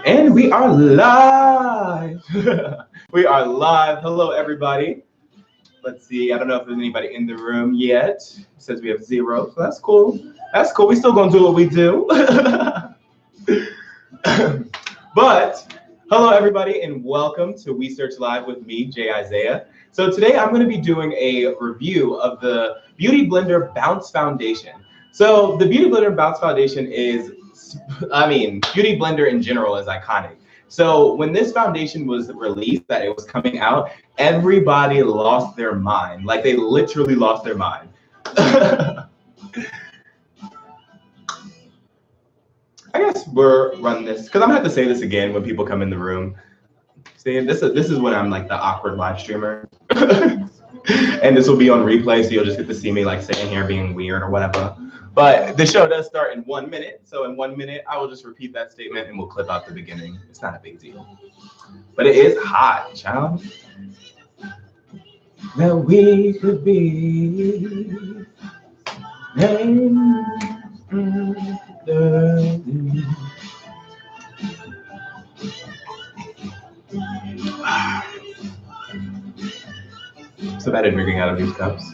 And we are live. We are live. Hello, everybody. Let's see. I don't know if there's anybody in the room yet. It says we have 0. So that's cool. That's cool. We still gonna do what we do. But hello, everybody, and welcome to Wheesearch Live with me, Jay Iziah. So today I'm going to be doing a review of the Beauty Blender Bounce Foundation. So the Beauty Blender Bounce Foundation is, Beauty Blender in general is iconic. So when this foundation was released, that it was coming out, everybody lost their mind. Like, they literally lost their mind. I guess we're running this because I'm gonna have to say this again when people come in the room. See, this is when I'm like the awkward live streamer, and this will be on replay, so you'll just get to see me like sitting here being weird or whatever. But the show does start in 1 minute, so in 1 minute I will just repeat that statement and we'll clip out the beginning. It's not a big deal, but it is hot, child. That we could be. So bad at drinking out of these cups.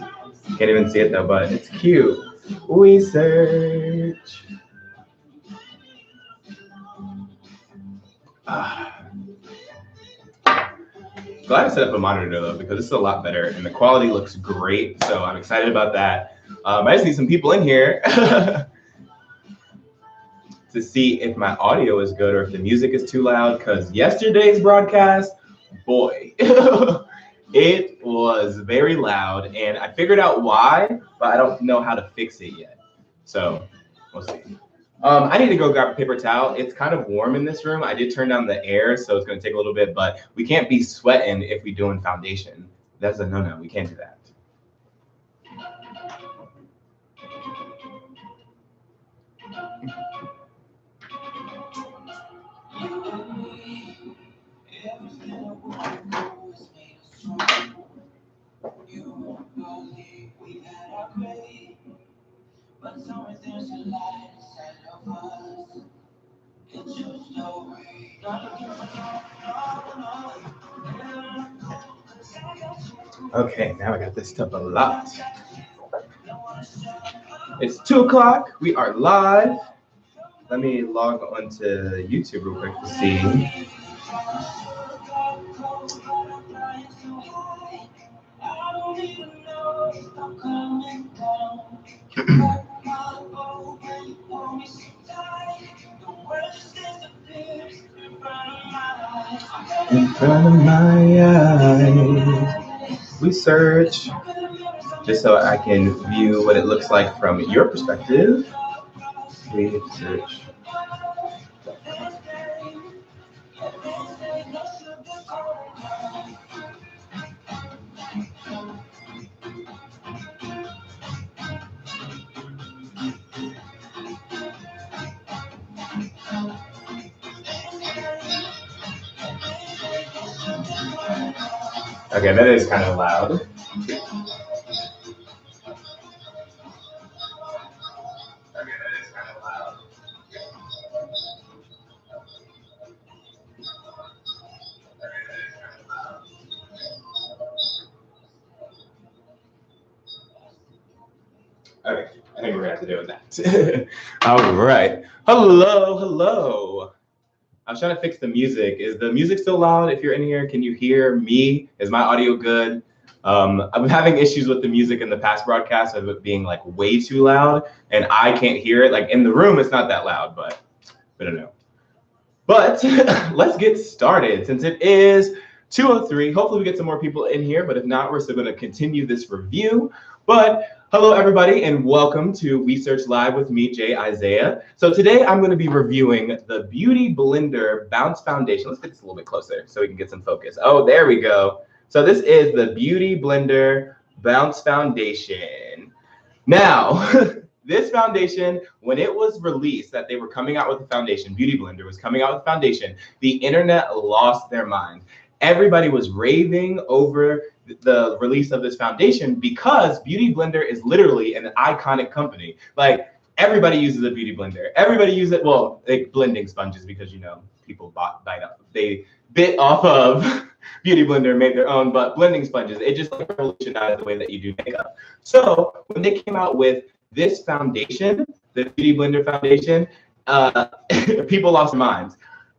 Can't even see it though, but it's cute. Wheesearch. Glad I set up a monitor though, because this is a lot better and the quality looks great. So I'm excited about that. I just need some people in here to see if my audio is good or if the music is too loud, because yesterday's broadcast, boy, it was very loud and I figured out why, but I don't know how to fix it yet. So we'll see. I need to go grab a paper towel. It's kind of warm in this room. I did turn down the air, so it's going to take a little bit, but we can't be sweating if we're doing foundation. That's a no-no. We can't do that. Okay, now I got this stuff a lot. It's 2 o'clock. We are live. Let me log on to YouTube real quick to see. In front of my eyes, Wheesearch, just so I can view what it looks like from your perspective. Wheesearch. Okay, that is kind of loud. Okay, that is kind of loud. Okay, I think we're gonna have to do with that. All right. Hello. I was trying to fix the music. Is the music still loud? If you're in here, can you hear me? Is my audio good? I've been having issues with the music in the past broadcasts of it being like way too loud, and I can't hear it. Like in the room, it's not that loud, but I don't know. But let's get started since it is 2:03. Hopefully we get some more people in here, but if not, we're still going to continue this review. But hello, everybody, and welcome to Wheesearch Live with me, Jay Iziah. So today I'm going to be reviewing the Beauty Blender Bounce Foundation. Let's get this a little bit closer so we can get some focus. Oh, there we go. So this is the Beauty Blender Bounce Foundation. Now, this foundation, when it was released that they were coming out with a foundation, Beauty Blender was coming out with a foundation, the internet lost their mind. Everybody was raving over the release of this foundation because Beauty Blender is literally an iconic company. Like, everybody uses a beauty blender. Everybody uses it. Well, like blending sponges because people they bit off of beauty blender and made their own. But blending sponges, it just like revolutionized the way that you do makeup. So when they came out with this foundation, the beauty blender foundation, people lost their minds.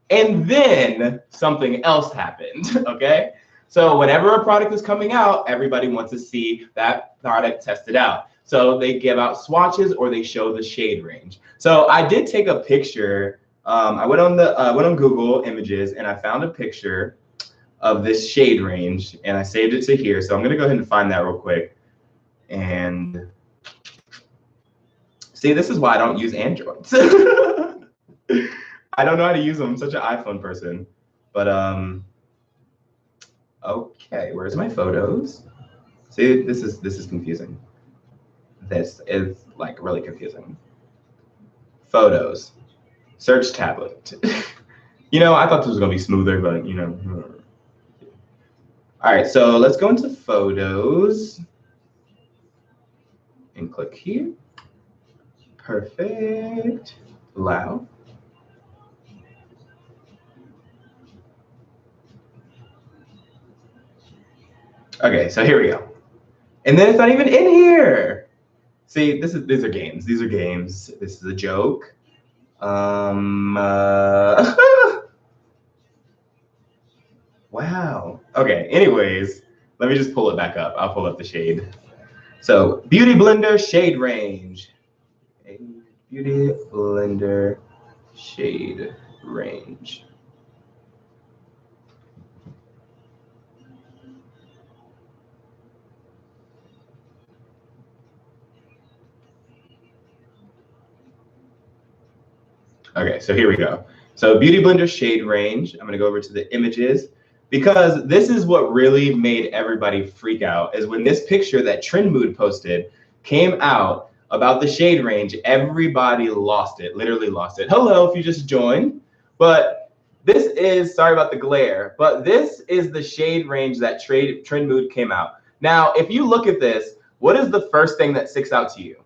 And then something else happened. Okay. So whenever a product is coming out, everybody wants to see that product tested out. So they give out swatches or they show the shade range. So I did take a picture. I went on Google Images and I found a picture of this shade range and I saved it to here. So I'm gonna go ahead and find that real quick. And see, this is why I don't use Androids. I don't know how to use them. I'm such an iPhone person. But okay, where's my photos? See, this is confusing. This is like really confusing. Photos, search tablet. I thought this was gonna be smoother, but All right, so let's go into photos and click here. Perfect. Allow. Okay, so here we go. And then it's not even in here. See, these are games. These are games. This is a joke. Wow. Okay, anyways, let me just pull it back up. I'll pull up the shade. So, Beauty Blender shade range. Beauty Blender shade range. Okay, so here we go. So Beauty Blender shade range. I'm gonna go over to the images because this is what really made everybody freak out is when this picture that Trend Mood posted came out about the shade range, everybody lost it, literally lost it. Hello, if you just joined, but this is, sorry about the glare, but this is the shade range that Trend Mood came out. Now, if you look at this, what is the first thing that sticks out to you?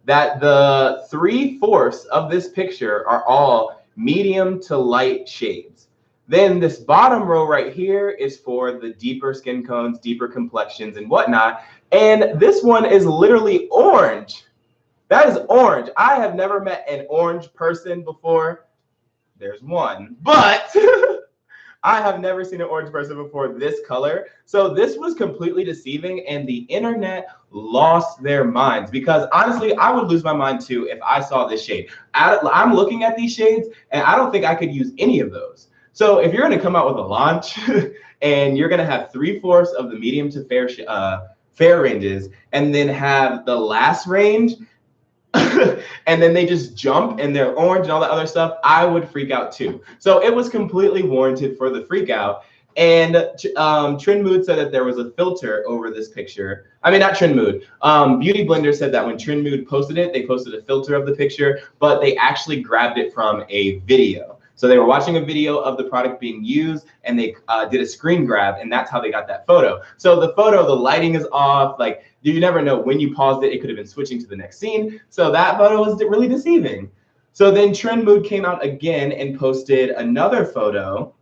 That the 3/4 of this picture are all medium to light shades. Then this bottom row right here is for the deeper skin tones, deeper complexions and whatnot. And this one is literally orange. That is orange. I have never met an orange person before. There's one, but I have never seen an orange person before this color. So this was completely deceiving and the internet lost their minds because honestly, I would lose my mind too if I saw this shade. I'm looking at these shades and I don't think I could use any of those. So if you're gonna come out with a launch and you're gonna have 3/4 of the medium to fair ranges and then have the last range and then they just jump and they're orange and all that other stuff, I would freak out too. So it was completely warranted for the freak out. And Trend Mood said that there was a filter over this picture. I mean, not Trend Mood. Beauty Blender said that when Trend Mood posted it, they posted a filter of the picture, but they actually grabbed it from a video. So they were watching a video of the product being used and they did a screen grab and that's how they got that photo. So the photo, the lighting is off, like you never know when you paused it, it could have been switching to the next scene. So that photo was really deceiving. So then Trend Mood came out again and posted another photo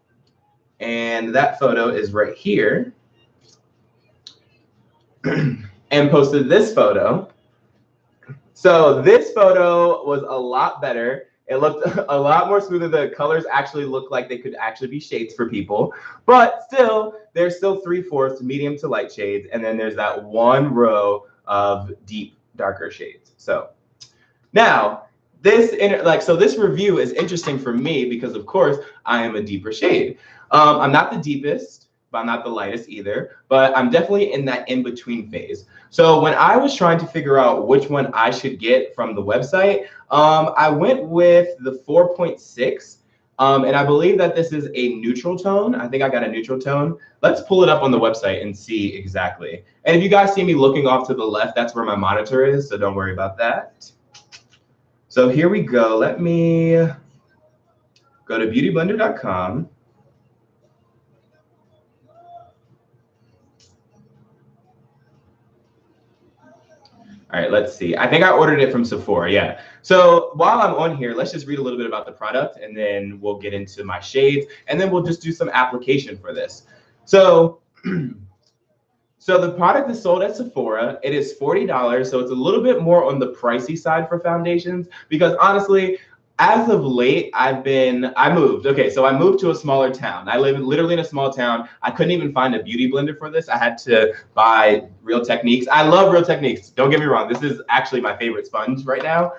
and that photo is right here and posted this photo. So this photo was a lot better. It looked a lot more smoother. The colors actually look like they could actually be shades for people, but still, there's still 3/4 medium to light shades, and then there's that one row of deep, darker shades. So now this review is interesting for me because of course I am a deeper shade. I'm not the deepest, but I'm not the lightest either, but I'm definitely in that in-between phase. So when I was trying to figure out which one I should get from the website, I went with the 4.6, and I believe that this is a neutral tone. I think I got a neutral tone. Let's pull it up on the website and see exactly. And if you guys see me looking off to the left, that's where my monitor is, so don't worry about that. So here we go. Let me go to beautyblender.com. All right, let's see. I think I ordered it from Sephora, yeah. So while I'm on here, let's just read a little bit about the product and then we'll get into my shades and then we'll just do some application for this. So, so the product is sold at Sephora. It is $40, so it's a little bit more on the pricey side for foundations because honestly, as of late, I moved. Okay, so I moved to a smaller town. I live literally in a small town. I couldn't even find a beauty blender for this. I had to buy Real Techniques. I love Real Techniques. Don't get me wrong. This is actually my favorite sponge right now.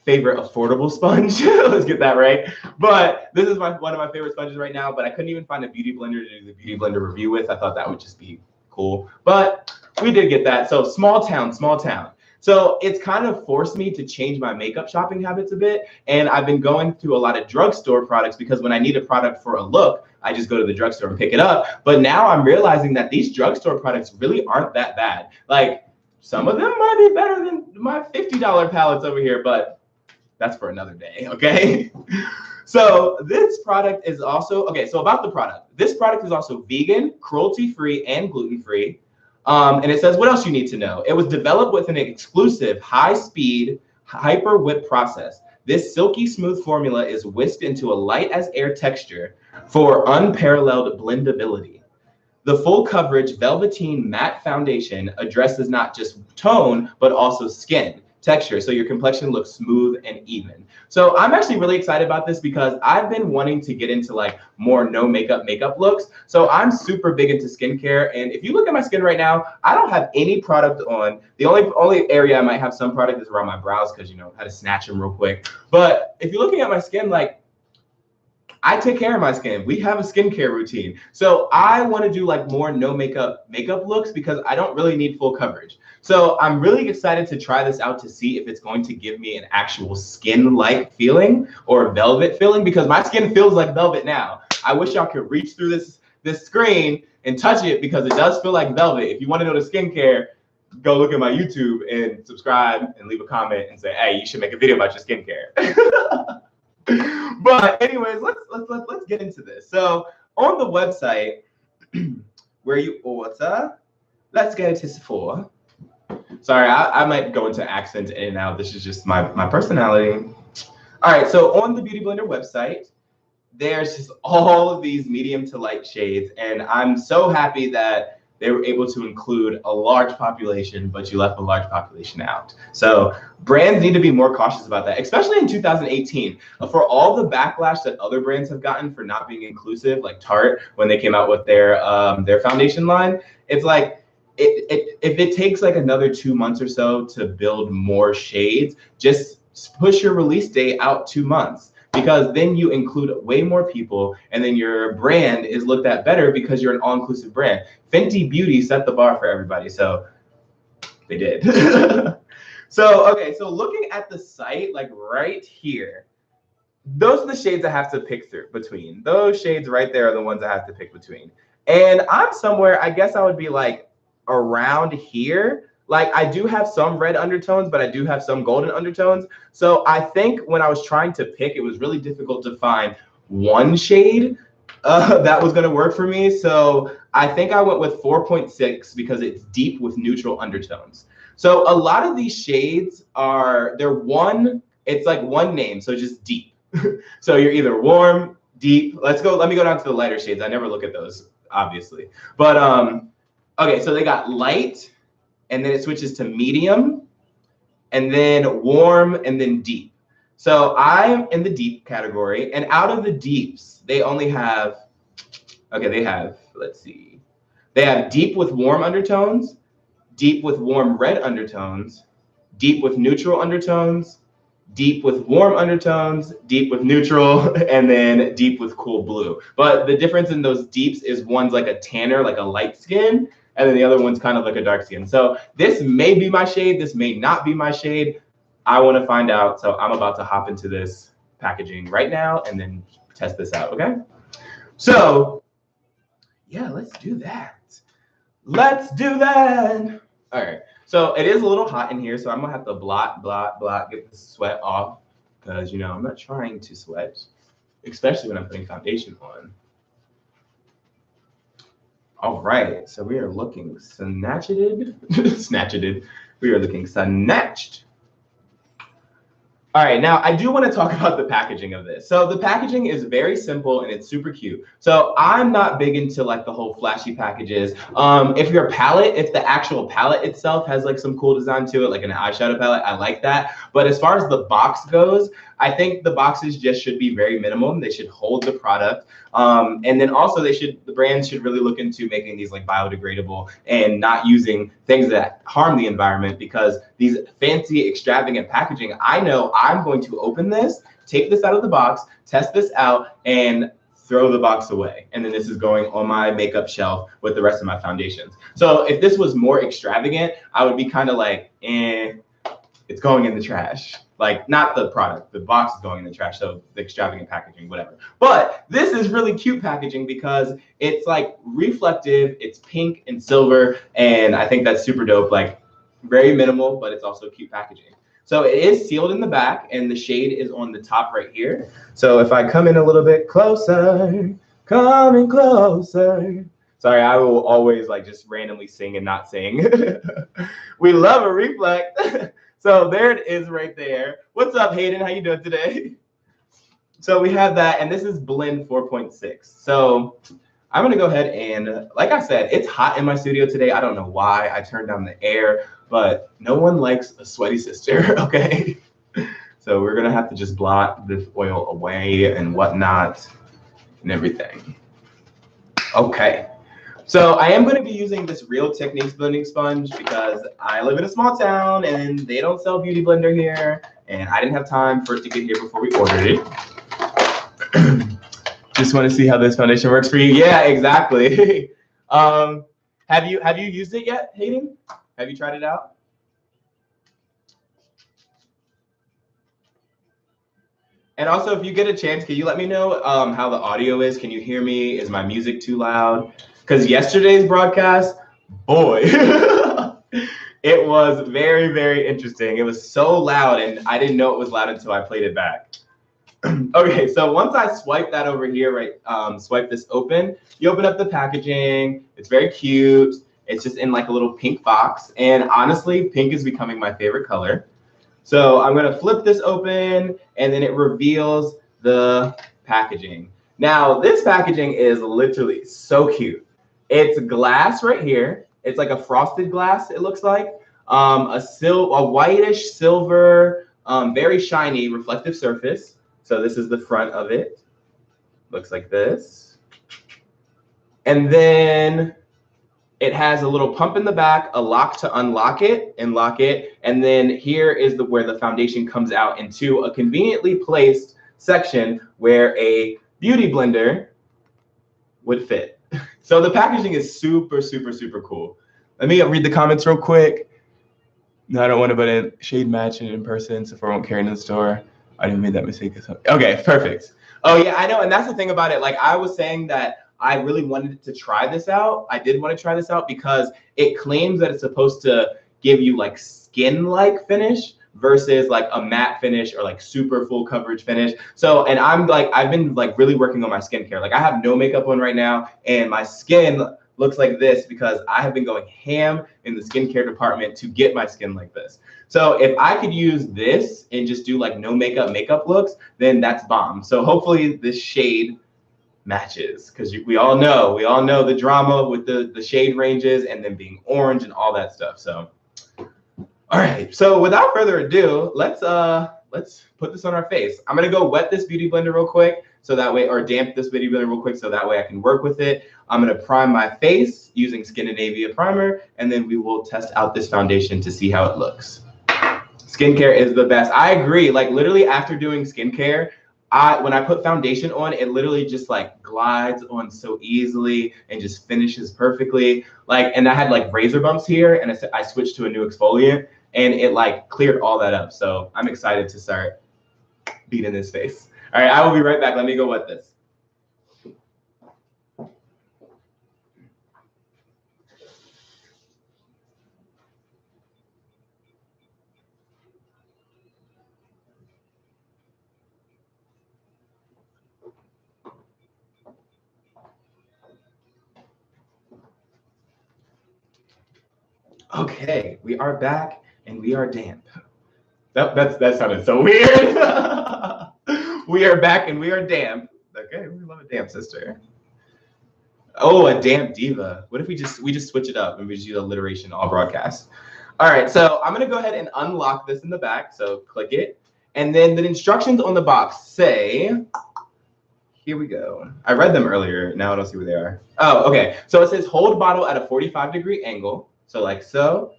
Favorite affordable sponge. Let's get that right. But this is one of my favorite sponges right now. But I couldn't even find a beauty blender to do the beauty blender review with. I thought that would just be cool. But we did get that. So small town, small town. So it's kind of forced me to change my makeup shopping habits a bit. And I've been going through a lot of drugstore products because when I need a product for a look, I just go to the drugstore and pick it up. But now I'm realizing that these drugstore products really aren't that bad. Like some of them might be better than my $50 palettes over here, but that's for another day, okay? So this product is also, okay, so about the product. This product is also vegan, cruelty-free, and gluten-free. And it says what else you need to know. It was developed with an exclusive high-speed hyper whip process. This silky smooth formula is whisked into a light as air texture for unparalleled blendability. The full coverage velveteen matte foundation addresses not just tone, but also skin texture, so your complexion looks smooth and even. So I'm actually really excited about this because I've been wanting to get into like more no makeup looks. So I'm super big into skincare, and if you look at my skin right now, I don't have any product on. The only area I might have some product is around my brows because, you know, I had to snatch them real quick. But if you're looking at my skin, like, I take care of my skin. We have a skincare routine. So I want to do like more no makeup looks because I don't really need full coverage. So I'm really excited to try this out to see if it's going to give me an actual skin-like feeling or velvet feeling because my skin feels like velvet now. I wish y'all could reach through this screen and touch it because it does feel like velvet. If you want to know the skincare, go look at my YouTube and subscribe and leave a comment and say, hey, you should make a video about your skincare. But anyways, let's get into this. So on the website where you order, let's go to Sephora. Sorry, I might go into accents in and out. This is just my personality. All right, so on the Beauty Blender website, there's just all of these medium to light shades, and I'm so happy that they were able to include a large population, but you left a large population out. So brands need to be more cautious about that, especially in 2018. For all the backlash that other brands have gotten for not being inclusive, like Tarte, when they came out with their foundation line, it's like, if it takes like another 2 months or so to build more shades, just push your release date out 2 months. Because then you include way more people and then your brand is looked at better because you're an all-inclusive brand. Fenty Beauty set the bar for everybody, so they did. So, okay, so looking at the site, like right here, those are the shades I have to pick between. Those shades right there are the ones I have to pick between. And I'm somewhere, I guess I would be like around here. Like I do have some red undertones, but I do have some golden undertones. So I think when I was trying to pick, it was really difficult to find one shade that was going to work for me. So I think I went with 4.6 because it's deep with neutral undertones. So a lot of these shades it's like one name, so just deep. So you're either warm, deep. Let me go down to the lighter shades. I never look at those, obviously. But okay, so they got light, and then it switches to medium, and then warm, and then deep. So I'm in the deep category, and out of the deeps, they have deep with warm undertones, deep with warm red undertones, deep with neutral undertones, deep with warm undertones, deep with neutral, and then deep with cool blue. But the difference in those deeps is one's like a tanner, like a light skin, and then the other one's kind of like a dark skin. So this may be my shade, this may not be my shade. I want to find out, so I'm about to hop into this packaging right now and then test this out, okay? So, yeah, let's do that. Let's do that. All right, so it is a little hot in here, so I'm gonna have to blot, get the sweat off because, you know, I'm not trying to sweat, especially when I'm putting foundation on. All right, so we are looking snatcheted. We are looking snatched. All right, now I do want to talk about the packaging of this. So the packaging is very simple and it's super cute. So I'm not big into like the whole flashy packages. If your palette, if the actual palette itself has like some cool design to it, like an eyeshadow palette, I like that. But as far as the box goes, I think the boxes just should be very minimum. They should hold the product. And then also the brands should really look into making these like biodegradable and not using things that harm the environment, because these fancy extravagant packaging, I know I'm going to open this, take this out of the box, test this out, and throw the box away. And then this is going on my makeup shelf with the rest of my foundations. So if this was more extravagant, I would be kind of like, it's going in the trash. Like, not the product, the box is going in the trash, so the extravagant packaging, whatever. But this is really cute packaging because it's like reflective, it's pink and silver, and I think that's super dope. Like, very minimal, but it's also cute packaging. So it is sealed in the back, and the shade is on the top right here. So if I come in a little bit closer, coming closer. Sorry, I will always like just randomly sing and not sing. We love a reflect. So there it is right there. What's up, Hayden? How you doing today? So we have that, and this is blend 4.6. So I'm gonna go ahead and, like I said, it's hot in my studio today. I don't know why I turned down the air, but no one likes a sweaty sister, okay? So we're gonna have to just blot this oil away and whatnot and everything. Okay. So I am going to be using this Real Techniques blending sponge because I live in a small town and they don't sell Beauty Blender here, and I didn't have time for it to get here before we ordered it. Just want to see how this foundation works for you. Yeah, exactly. Have you used it yet, Hayden? Have you tried it out? And also, if you get a chance, can you let me know how the audio is? Can you hear me? Is my music too loud? Because yesterday's broadcast, boy, it was very, very interesting. It was so loud, and I didn't know it was loud until I played it back. Okay, so once I swipe that over here, right, swipe this open, you open up the packaging. It's very cute. It's just in like a little pink box. And honestly, pink is becoming my favorite color. So I'm gonna flip this open, and then it reveals the packaging. Now, this packaging is literally so cute. It's glass right here. It's like a frosted glass, it looks like. A whitish silver, very shiny reflective surface. So this is the front of it. Looks like this. And then it has a little pump in the back, a lock to unlock it and lock it. And then here is where the foundation comes out into a conveniently placed section where a beauty blender would fit. So the packaging is super, super, super cool. Let me read the comments real quick. No, I don't want to put in shade match in person, so I won't carry it in the store. I didn't make that mistake. Okay, perfect. Oh yeah, I know, and that's the thing about it. Like I was saying that I really wanted to try this out. I did want to try this out because it claims that it's supposed to give you like skin-like finish versus like a matte finish or like super full coverage finish. So, and I've been like really working on my skincare. Like I have no makeup on right now, and my skin looks like this because I have been going ham in the skincare department to get my skin like this. So if I could use this and just do like no makeup looks, then that's bomb. So hopefully this shade matches, because we all know the drama with the shade ranges and then being orange and all that stuff. So all right, so without further ado, let's put this on our face. I'm gonna go wet this beauty blender real quick so that way, or damp this beauty blender real quick so that way I can work with it. I'm gonna prime my face using Scandinavia primer, and then we will test out this foundation to see how it looks. Skincare is the best. I agree. Like literally after doing skincare, when I put foundation on, it literally just like glides on so easily and just finishes perfectly. Like, and I had like razor bumps here, and I switched to a new exfoliant, and it like cleared all that up. So I'm excited to start beating this face. All right, I will be right back. Let me go wet this. Okay, we are back. and we are damp. That sounded so weird. We are back and we are damp. Okay, we love a damp sister. Oh, a damp diva. What if we just switch it up and we just use alliteration all broadcast? All right, so I'm gonna go ahead and unlock this in the back. So click it, and then the instructions on the box say, here we go. I read them earlier. Now I don't see where they are. Oh, okay. So it says hold bottle at a 45-degree angle. So like so.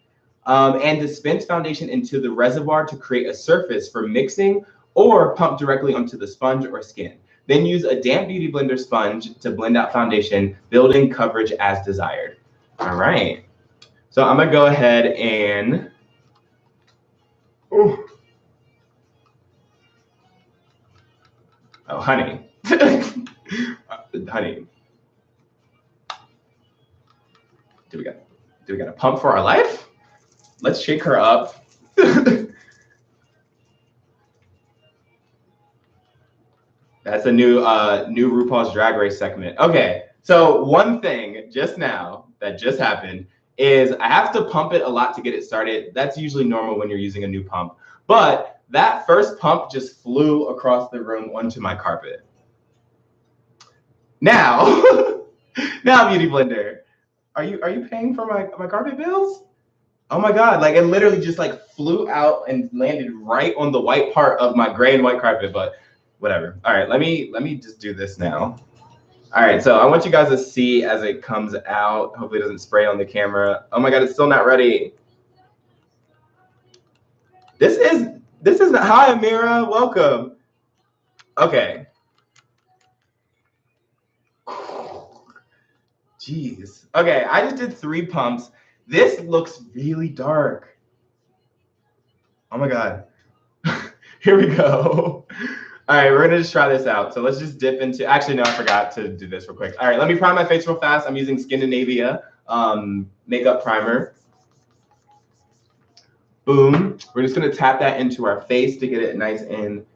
And dispense foundation into the reservoir to create a surface for mixing or pump directly onto the sponge or skin. Then use a damp beauty blender sponge to blend out foundation, building coverage as desired. All right. So I'm gonna go ahead and oh honey. Honey. Do we got a pump for our life? Let's shake her up. That's a new RuPaul's Drag Race segment. Okay, so one thing just now that just happened is I have to pump it a lot to get it started. That's usually normal when you're using a new pump. But that first pump just flew across the room onto my carpet. Now, now Beauty Blender, are you paying for my carpet bills? Oh my God, like it literally just like flew out and landed right on the white part of my gray and white carpet, but whatever. All right, let me just do this now. All right, so I want you guys to see as it comes out. Hopefully it doesn't spray on the camera. Oh my God, it's still not ready. This is hi Amira, welcome. Okay. Jeez. Okay, I just did 3 pumps. This looks really dark. Oh my God. Here we go. All right, we're gonna just try this out. So let's just dip into, actually, no, I forgot to do this real quick. All right, let me prime my face real fast. I'm using Scandinavia makeup primer. Boom. We're just gonna tap that into our face to get it nice and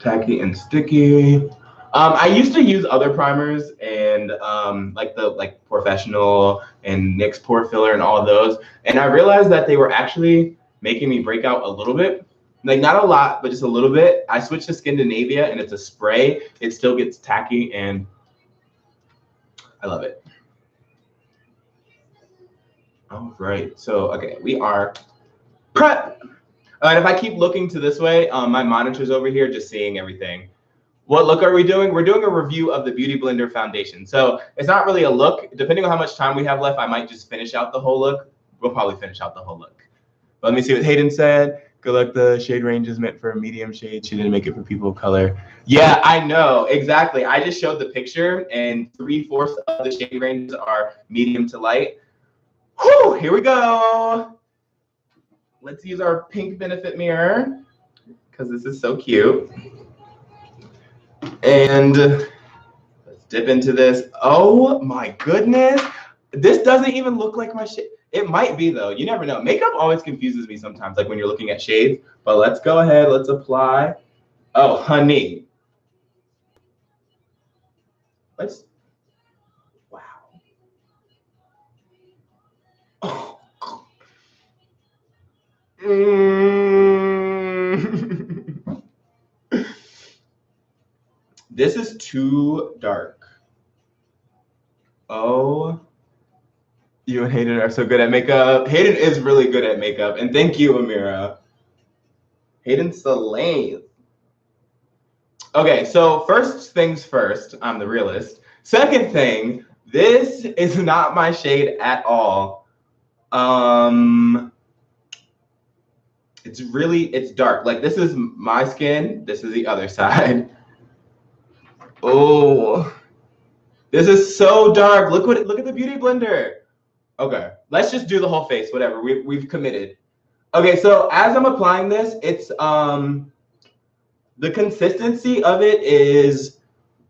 tacky and sticky. I used to use other primers and like Professional and NYX Pore Filler and all of those. And I realized that they were actually making me break out a little bit. Like not a lot, but just a little bit. I switched to Scandinavia and it's a spray. It still gets tacky and I love it. All right, so okay, we are prep. And if I keep looking to this way, my monitor's over here just seeing everything. What look are we doing? We're doing a review of the Beauty Blender foundation. So it's not really a look. Depending on how much time we have left, I might just finish out the whole look. We'll probably finish out the whole look. But let me see what Hayden said. Good luck. The shade range is meant for a medium shade. She didn't make it for people of color. Yeah, I know. Exactly. I just showed the picture and 3/4 of the shade ranges are medium to light. Whew, here we go. Let's use our pink benefit mirror because this is so cute. And let's dip into this. Oh my goodness. This doesn't even look like my shade. It might be though. You never know. Makeup always confuses me sometimes, like when you're looking at shades. But let's go ahead. Let's apply. Oh, honey. Let's. Wow. Oh. This is too dark. Oh. You and Hayden are so good at makeup. Hayden is really good at makeup. And thank you, Amira. Hayden slays. Okay, so first things first, I'm the realist. Second thing, this is not my shade at all. It's dark. Like this is my skin. This is the other side. Oh, this is so dark. Look at the Beauty Blender. Okay, let's just do the whole face, whatever, we've committed. Okay, so as I'm applying this, it's, the consistency of it is,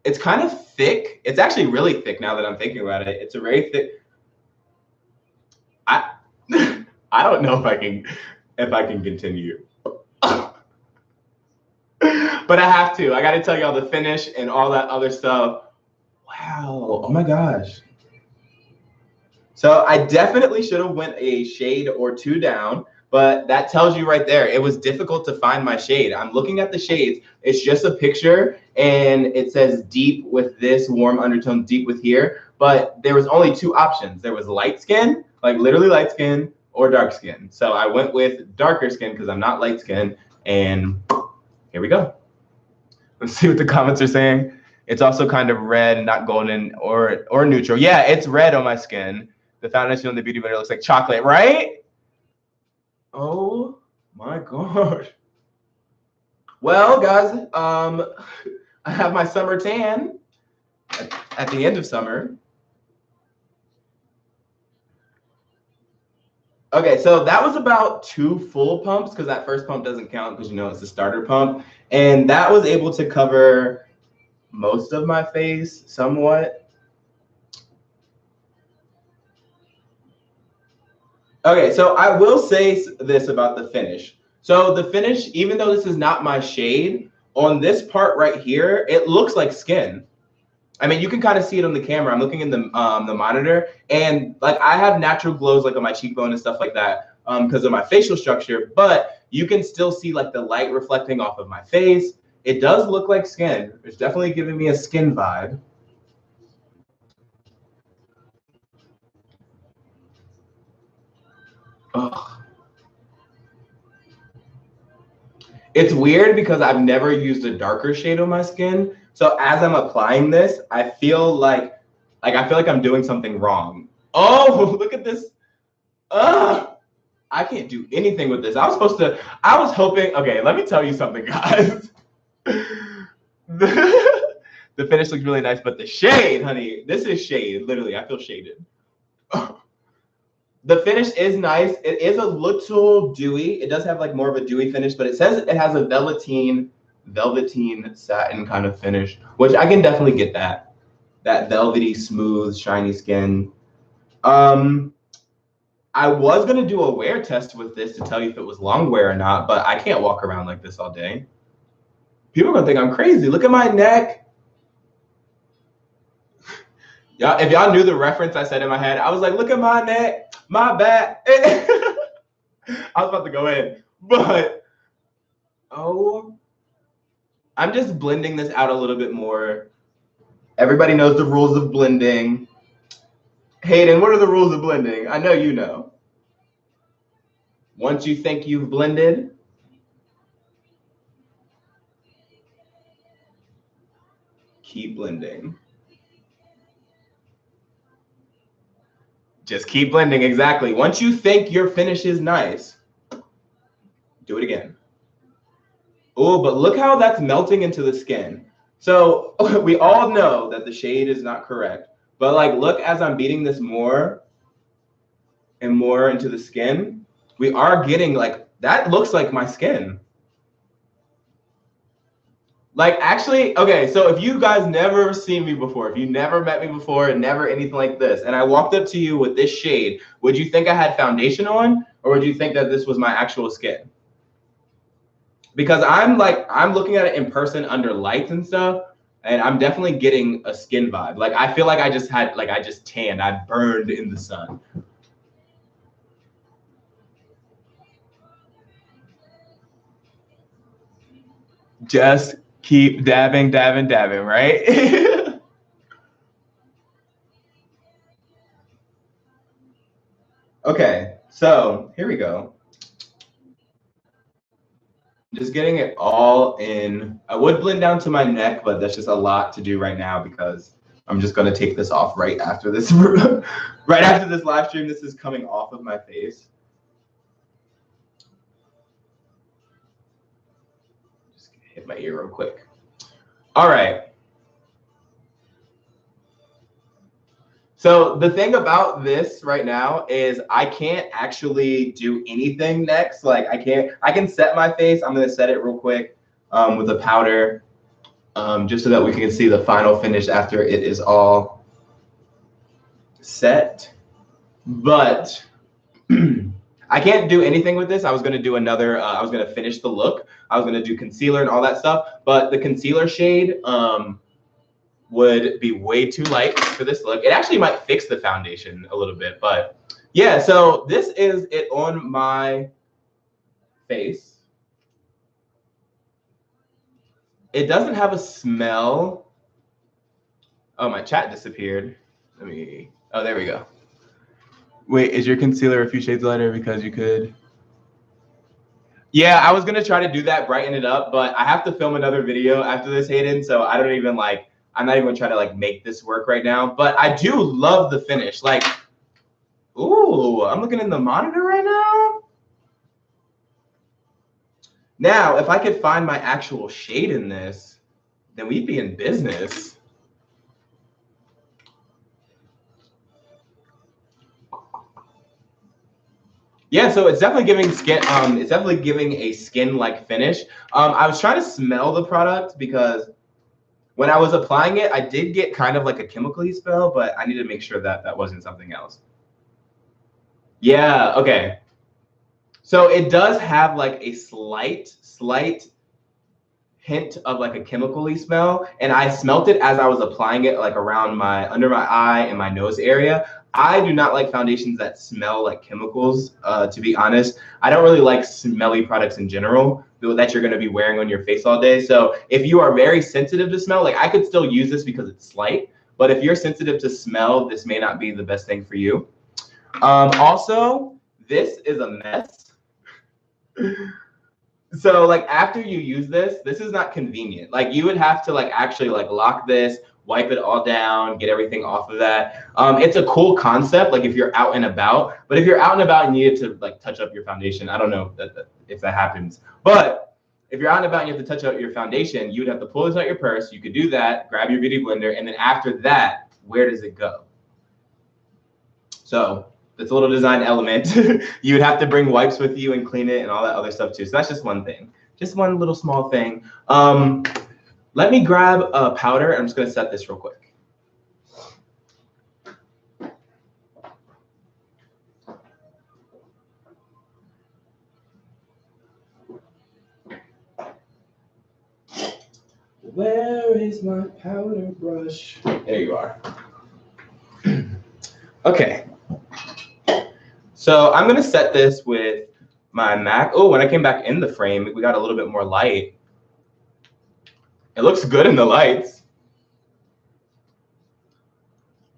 it's kind of thick. It's actually really thick now that I'm thinking about it. It's a very thick, I don't know if I can continue. But I have to, I gotta tell y'all the finish and all that other stuff. Wow, oh my gosh. So I definitely should have went a shade or 2 down, but that tells you right there, it was difficult to find my shade. I'm looking at the shades. It's just a picture and it says deep with this, warm undertones deep with here. But there was only two options. There was light skin, like literally light skin, or dark skin. So I went with darker skin because I'm not light skin. And here we go. Let's see what the comments are saying. It's also kind of red, not golden or neutral. Yeah, it's red on my skin. The foundation on the Beauty Blender looks like chocolate, right? Oh my gosh. Well, guys, I have my summer tan at the end of summer. Okay, so that was about 2 full pumps because that first pump doesn't count because it's the starter pump. And that was able to cover most of my face somewhat. Okay, so I will say this about the finish. So the finish, even though this is not my shade, on this part right here, it looks like skin. I mean, you can kind of see it on the camera. I'm looking in the monitor, and like I have natural glows like on my cheekbone and stuff like that because of my facial structure, but you can still see like the light reflecting off of my face. It does look like skin. It's definitely giving me a skin vibe. Ugh. It's weird because I've never used a darker shade on my skin. So as I'm applying this, I feel like I'm doing something wrong. Oh, look at this. Ugh. I can't do anything with this. I was hoping, okay, let me tell you something, guys. The finish looks really nice, but the shade, honey, this is shade. Literally, I feel shaded. The finish is nice. It is a little dewy. It does have like more of a dewy finish, but it says it has a velveteen satin kind of finish, which I can definitely get that velvety, smooth, shiny skin. I was gonna do a wear test with this to tell you if it was long wear or not, but I can't walk around like this all day. People are gonna think I'm crazy. Look at my neck. Y'all, if y'all knew the reference I said in my head, I was like, look at my neck, my back. I was about to go in, but I'm just blending this out a little bit more. Everybody knows the rules of blending. Hayden, what are the rules of blending? I know you know. Once you think you've blended, keep blending. Just keep blending, exactly. Once you think your finish is nice, do it again. Oh, but look how that's melting into the skin. So we all know that the shade is not correct, but like, look, as I'm beating this more and more into the skin, we are getting like, that looks like my skin. Like actually, okay, so if you guys never seen me before, if you never met me before and never anything like this, and I walked up to you with this shade, would you think I had foundation on, or would you think that this was my actual skin? Because I'm looking at it in person under lights and stuff, and I'm definitely getting a skin vibe. Like I feel like I just tanned, I burned in the sun. Just keep dabbing, right? Okay, so here we go. Just getting it all in. I would blend down to my neck, but that's just a lot to do right now because I'm just gonna take this off right after this. Right after this live stream, this is coming off of my face. Just hit my ear real quick. All right. So the thing about this right now is I can't actually do anything next. Like I can set my face. I'm gonna set it real quick with a powder just so that we can see the final finish after it is all set. But I can't do anything with this. I was gonna do another, I was gonna finish the look. I was gonna do concealer and all that stuff, but the concealer shade, would be way too light for this look. It actually might fix the foundation a little bit, but yeah, so this is it on my face. It doesn't have a smell. Oh, my chat disappeared. Oh, there we go. Wait, is your concealer a few shades lighter because you could? Yeah, I was gonna try to do that, brighten it up, but I have to film another video after this, Hayden, so I don't even I'm not even trying to make this work right now, but I do love the finish. Ooh, I'm looking in the monitor right now. Now, if I could find my actual shade in this, then we'd be in business. Yeah, so it's definitely giving skin. It's definitely giving a skin-like finish. I was trying to smell the product because when I was applying it, I did get kind of like a chemical-y smell, but I need to make sure that that wasn't something else. Yeah. Okay. So it does have a slight hint of a chemical-y smell, and I smelt it as I was applying it around under my eye and my nose area. I do not like foundations that smell like chemicals, to be honest. I don't really like smelly products in general that you're going to be wearing on your face all day. So if you are very sensitive to smell, I could still use this because it's slight, but if you're sensitive to smell, this may not be the best thing for you. Also, this is a mess. So after you use this is not convenient. You would have to actually lock this, wipe it all down, get everything off of that. It's a cool concept if you're out and about, but if you're out and about and you need to touch up your foundation, I don't know if that happens, but if you're out and about and you have to touch up your foundation, you would have to pull this out your purse. You could do that, grab your beauty blender, and then after that, where does it go? So it's a little design element. You would have to bring wipes with you and clean it and all that other stuff too. So that's just one thing, just one little small thing. Let me grab a powder. I'm just gonna set this real quick. Where is my powder brush? There you are. Okay. So I'm gonna set this with my MAC. Oh, when I came back in the frame, we got a little bit more light. It looks good in the lights.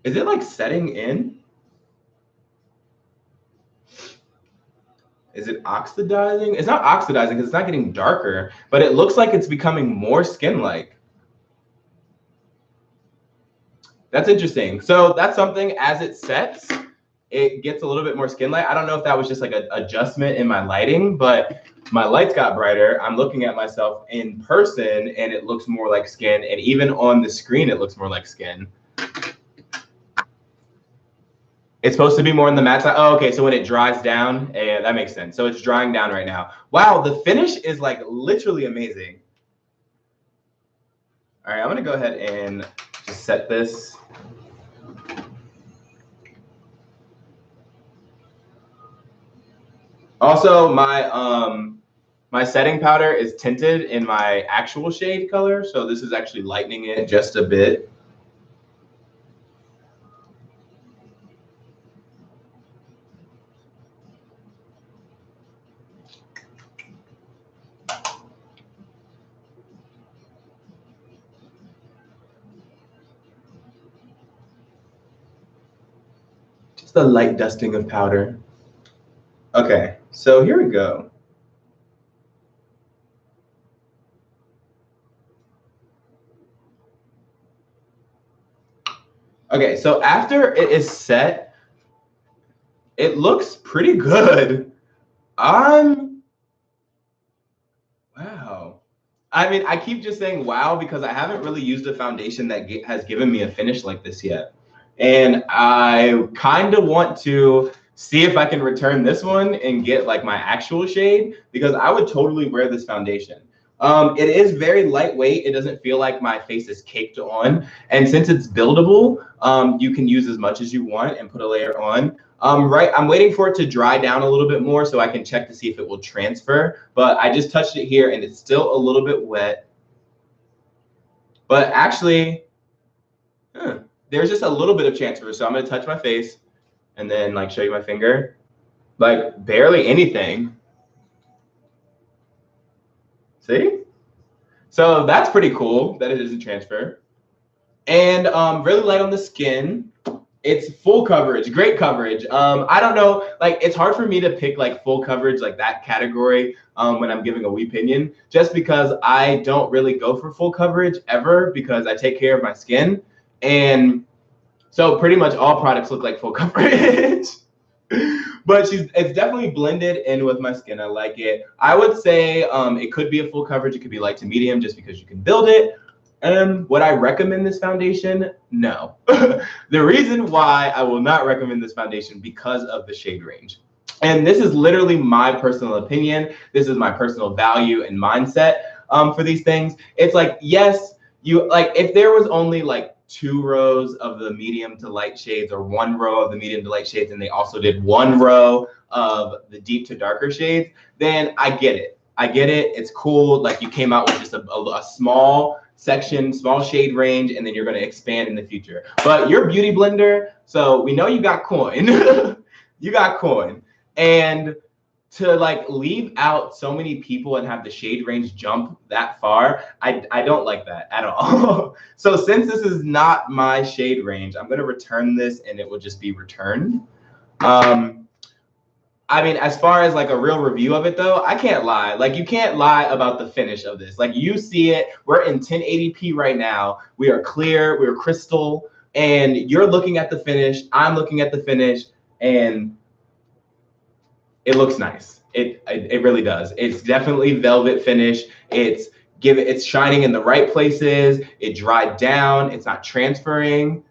Is it setting in? Is it oxidizing? It's not oxidizing because it's not getting darker, but it looks like it's becoming more skin-like. That's interesting. So that's something, as it sets, it gets a little bit more skin-like. I don't know if that was just an adjustment in my lighting, but my lights got brighter. I'm looking at myself in person and it looks more like skin. And even on the screen, it looks more like skin. It's supposed to be more on the matte side. Oh, okay. So when it dries down, yeah, that makes sense. So it's drying down right now. Wow, the finish is literally amazing. All right, I'm gonna go ahead and just set this. Also, my setting powder is tinted in my actual shade color, so this is actually lightening it just a bit. Just a light dusting of powder. Okay, so here we go. Okay, so after it is set, it looks pretty good. Wow. I mean, I keep just saying wow because I haven't really used a foundation that has given me a finish like this yet. And I kind of want to see if I can return this one and get my actual shade because I would totally wear this foundation. It is very lightweight. It doesn't feel like my face is caked on. And since it's buildable, you can use as much as you want and put a layer on. I'm waiting for it to dry down a little bit more so I can check to see if it will transfer. But I just touched it here and it's still a little bit wet. But actually, there's just a little bit of transfer. So I'm gonna touch my face and then show you my finger. Barely anything. See? So that's pretty cool that it doesn't transfer. And really light on the skin. It's full coverage, great coverage. I don't know, like it's hard for me to pick like full coverage, like that category when I'm giving a wee opinion, just because I don't really go for full coverage ever because I take care of my skin. And so pretty much all products look like full coverage. But it's definitely blended in with my skin. I like it. I would say it could be a full coverage. It could be light to medium just because you can build it. Would I recommend this foundation? No. The reason why I will not recommend this foundation because of the shade range. And this is literally my personal opinion. This is my personal value and mindset for these things. It's like, yes, you like if there was only like 2 rows of the medium to light shades or 1 row of the medium to light shades, and they also did 1 row of the deep to darker shades, then I get it. I get it. It's cool. Like you came out with just a small section, small shade range, and then you're going to expand in the future. But you're Beauty Blender, so we know you got coin. You got coin. And to like leave out so many people and have the shade range jump that far, I don't like that at all. So since this is not my shade range, I'm going to return this and it will just be returned. I mean, as far as like a real review of it though, I can't lie. Like you can't lie about the finish of this. Like you see it, we're in 1080p right now. We are clear, we're crystal, and you're looking at the finish, I'm looking at the finish, and it looks nice. It really does. It's definitely velvet finish. It's shining in the right places. It dried down. It's not transferring,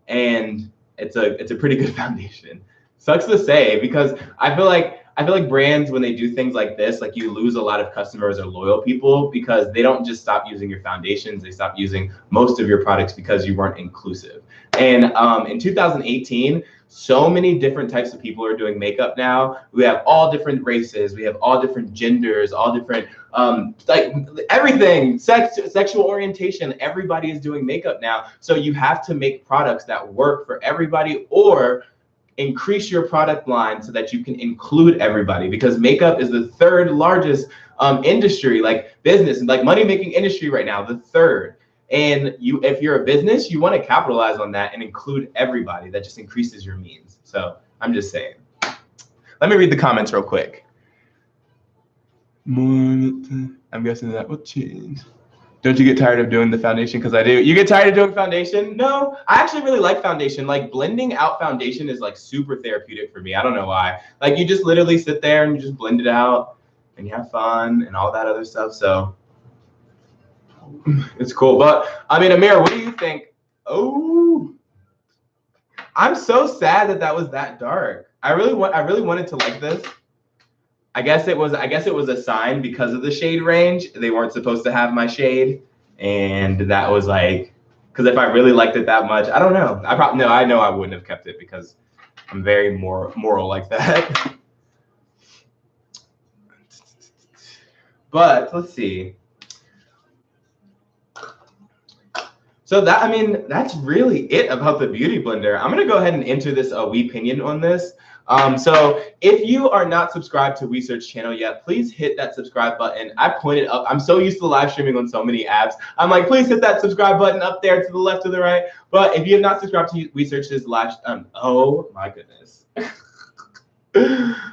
and it's a pretty good foundation. Sucks to say because I feel like brands when they do things like this, like you lose a lot of customers or loyal people because they don't just stop using your foundations. They stop using most of your products because you weren't inclusive. And in 2018, so many different types of people are doing makeup now. We have all different races. We have all different genders, all different, like everything, sexual orientation. Everybody is doing makeup now. So you have to make products that work for everybody or increase your product line so that you can include everybody, because makeup is the 3rd largest industry, like business and like money making industry right now, the 3rd. And if you're a business, you want to capitalize on that and include everybody. That just increases your means. So I'm just saying. Let me read the comments real quick. I'm guessing that will change. Don't you get tired of doing the foundation? Because I do. You get tired of doing foundation? No, I actually really like foundation. Like blending out foundation is like super therapeutic for me. I don't know why. Like you just literally sit there and you just blend it out and you have fun and all that other stuff. So it's cool. But I mean, Amir, what do you think? Oh, I'm so sad that was that dark. I really wanted to like this. I guess it was a sign because of the shade range. They weren't supposed to have my shade, and that was like, because if I really liked it that much, I don't know. I know I wouldn't have kept it because I'm very moral like that. But let's see. So that's really it about the Beauty Blender. I'm gonna go ahead and enter this wee opinion on this. So if you are not subscribed to Wheesearch channel yet, please hit that subscribe button. I pointed up. I'm so used to live streaming on so many apps. I'm like, please hit that subscribe button up there to the left or the right. But if you have not subscribed to Wheesearch's live, oh my goodness.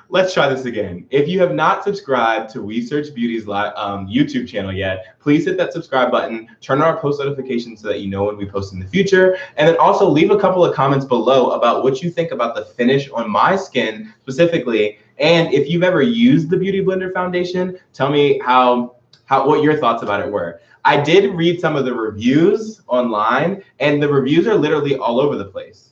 Let's try this again. If you have not subscribed to Wheesearch Beauty's YouTube channel yet, please hit that subscribe button, turn on our post notifications so that you know when we post in the future, and then also leave a couple of comments below about what you think about the finish on my skin specifically. And if you've ever used the Beauty Blender foundation, tell me what your thoughts about it were. I did read some of the reviews online, and the reviews are literally all over the place.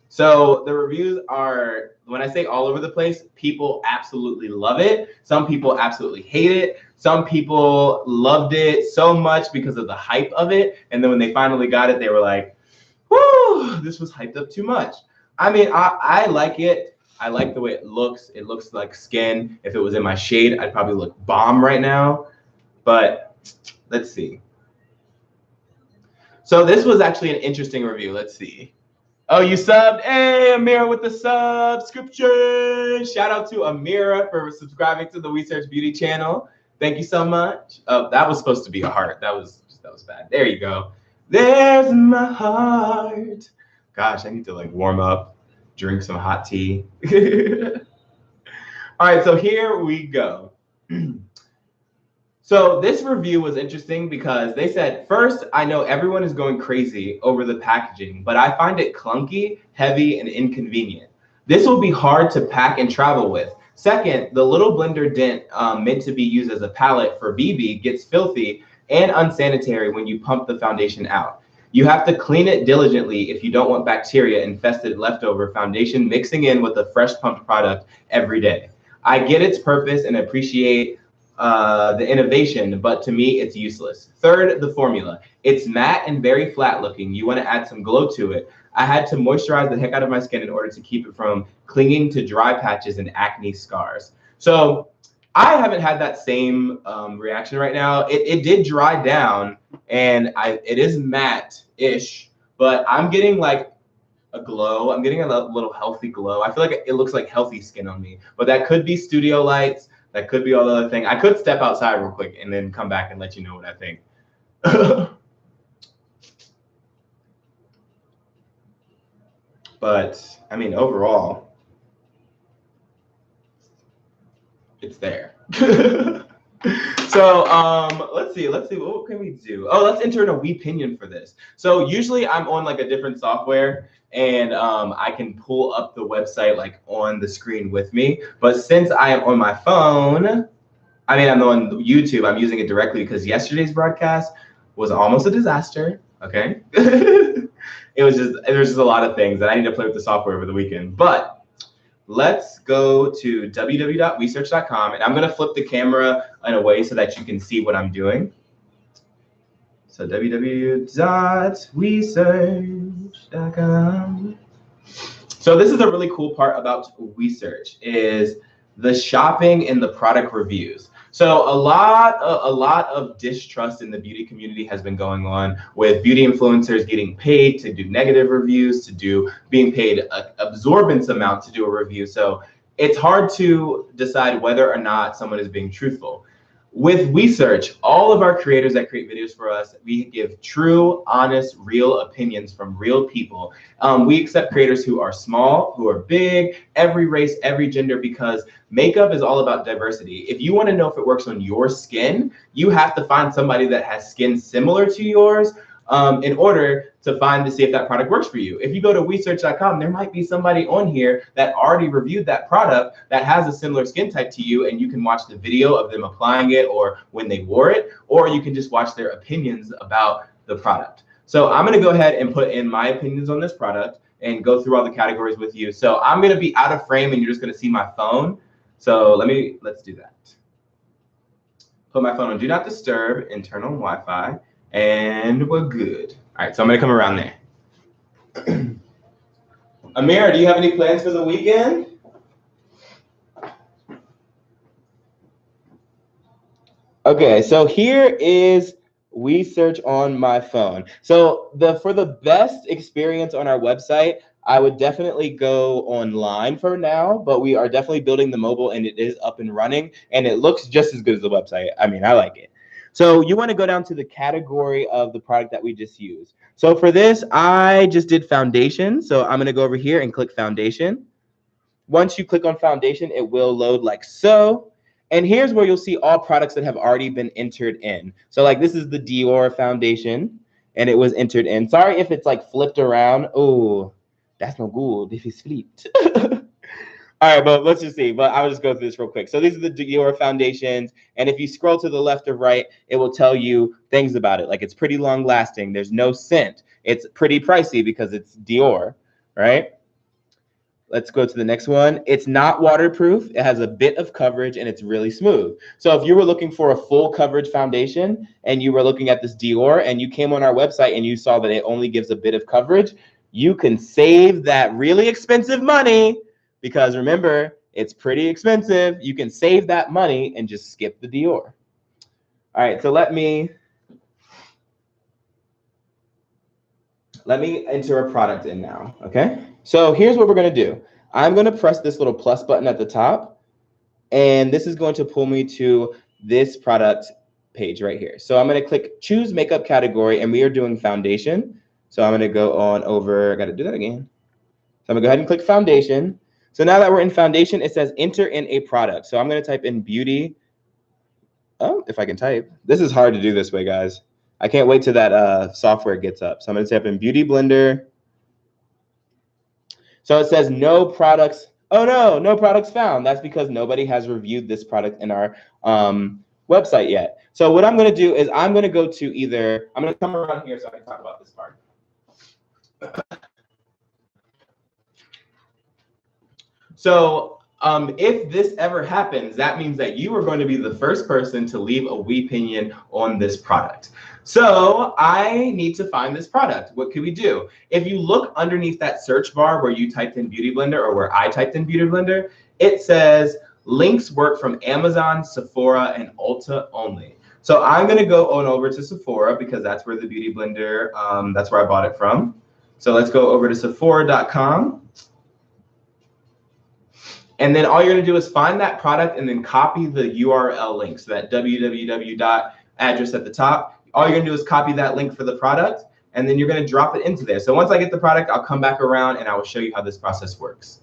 So the reviews are, when I say all over the place, people absolutely love it. Some people absolutely hate it. Some people loved it so much because of the hype of it. And then when they finally got it, they were like, whoo, this was hyped up too much. I mean, I like it. I like the way it looks. It looks like skin. If it was in my shade, I'd probably look bomb right now. But let's see. So this was actually an interesting review. Let's see. Oh, you subbed? Hey, Amira with the subscription. Shout out to Amira for subscribing to the Wheesearch Beauty channel. Thank you so much. Oh, that was supposed to be a heart. That was bad. There you go. There's my heart. Gosh, I need to like warm up, drink some hot tea. All right, so here we go. So this review was interesting because they said, first, I know everyone is going crazy over the packaging, but I find it clunky, heavy, and inconvenient. This will be hard to pack and travel with. Second, the little blender dent meant to be used as a palette for BB gets filthy and unsanitary when you pump the foundation out. You have to clean it diligently if you don't want bacteria infested leftover foundation mixing in with the fresh pumped product every day. I get its purpose and appreciate the innovation, but to me, it's useless. Third, the formula. It's matte and very flat looking. You want to add some glow to it. I had to moisturize the heck out of my skin in order to keep it from clinging to dry patches and acne scars. So I haven't had that same reaction right now. It did dry down, and it is matte-ish, but I'm getting like a glow. I'm getting a little healthy glow. I feel like it looks like healthy skin on me, but that could be studio lights. That could be all the other thing. I could step outside real quick and then come back and let you know what I think. But I mean, overall, it's there. So let's see, what can we do? Oh, let's enter in a Weepinion for this. So usually I'm on like a different software and I can pull up the website like on the screen with me. But since I am on my phone, I mean, I'm on YouTube, I'm using it directly because yesterday's broadcast was almost a disaster, okay? There's just a lot of things that I need to play with the software over the weekend. But let's go to www.wheesearch.com, and I'm going to flip the camera in a way so that you can see what I'm doing. So www.wheesearch.com. So this is a really cool part about Wheesearch is the shopping and the product reviews. So a lot of distrust in the beauty community has been going on with beauty influencers getting paid to do negative reviews, being paid an absorbent amount to do a review. So it's hard to decide whether or not someone is being truthful. With Wheesearch, all of our creators that create videos for us, we give true, honest, real opinions from real people. We accept creators who are small, who are big, every race, every gender, because makeup is all about diversity. If you want to know if it works on your skin, you have to find somebody that has skin similar to yours in order to see if that product works for you. If you go to Wheesearch.com, there might be somebody on here that already reviewed that product that has a similar skin type to you, and you can watch the video of them applying it or when they wore it, or you can just watch their opinions about the product. So I'm going to go ahead and put in my opinions on this product and go through all the categories with you. So I'm going to be out of frame and you're just going to see my phone. So let's do that. Put my phone on Do Not Disturb, internal Wi-Fi, and we're good. All right, so I'm gonna come around there. Amira, do you have any plans for the weekend? Okay, so here is Wheesearch on my phone. So for the best experience on our website, I would definitely go online for now, but we are definitely building the mobile and it is up and running and it looks just as good as the website. I mean, I like it. So you want to go down to the category of the product that we just used. So for this, I just did foundation. So I'm going to go over here and click foundation. Once you click on foundation, it will load like so. And here's where you'll see all products that have already been entered in. So like this is the Dior foundation and it was entered in. Sorry if it's like flipped around. Oh, that's no good if it's flipped. All right, but let's just see. But I'll just go through this real quick. So these are the Dior foundations. And if you scroll to the left or right, it will tell you things about it. Like it's pretty long lasting. There's no scent. It's pretty pricey because it's Dior, right? Let's go to the next one. It's not waterproof. It has a bit of coverage and it's really smooth. So if you were looking for a full coverage foundation and you were looking at this Dior and you came on our website and you saw that it only gives a bit of coverage, you can save that really expensive money. Because remember, it's pretty expensive. You can save that money and just skip the Dior. All right, so let me enter a product in now, okay? So here's what we're gonna do. I'm gonna press this little plus button at the top, and this is going to pull me to this product page right here. So I'm going to click choose makeup category, and we are doing foundation. So I'm going to go on over, I got to do that again. So I'm going to go ahead and click foundation. So now that we're in foundation, it says enter in a product. So I'm going to type in beauty. Oh, if I can type. This is hard to do this way, guys. I can't wait till that software gets up. So I'm going to type in beauty blender. So it says no products. Oh no, no products found. That's because nobody has reviewed this product in our website yet. So what I'm going to do is I'm going to go to either, I'm going to come around here so I can talk about this part. So if this ever happens, that means that you are going to be the first person to leave a opinion on this product. So I need to find this product. What can we do? If you look underneath that search bar where you typed in Beauty Blender or where I typed in Beauty Blender, it says links work from Amazon, Sephora, and Ulta only. So I'm going to go on over to Sephora because that's where the Beauty Blender, that's where I bought it from. So let's go over to Sephora.com. And then all you're going to do is find that product and then copy the URL link. So that www address at the top, all you're going to do is copy that link for the product, and then you're going to drop it into there. So once I get the product, I'll come back around and I will show you how this process works.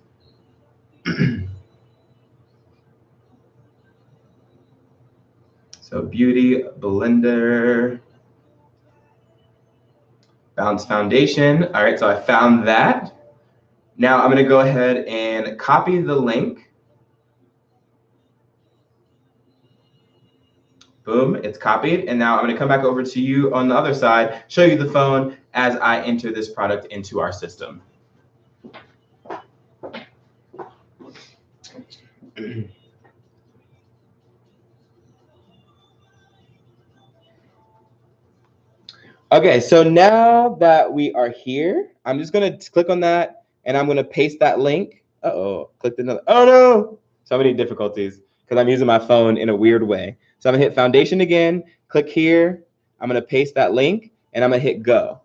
So Beauty Blender, Bounce Foundation. All right, so I found that. Now I'm going to go ahead and copy the link. Boom, it's copied. And now I'm going to come back over to you on the other side, show you the phone as I enter this product into our system. Okay, so now that we are here, I'm just going to click on that and I'm going to paste that link. Uh-oh, clicked another. Oh no, so many difficulties because I'm using my phone in a weird way. So I'm going to hit foundation again, click here. I'm going to paste that link and I'm going to hit go.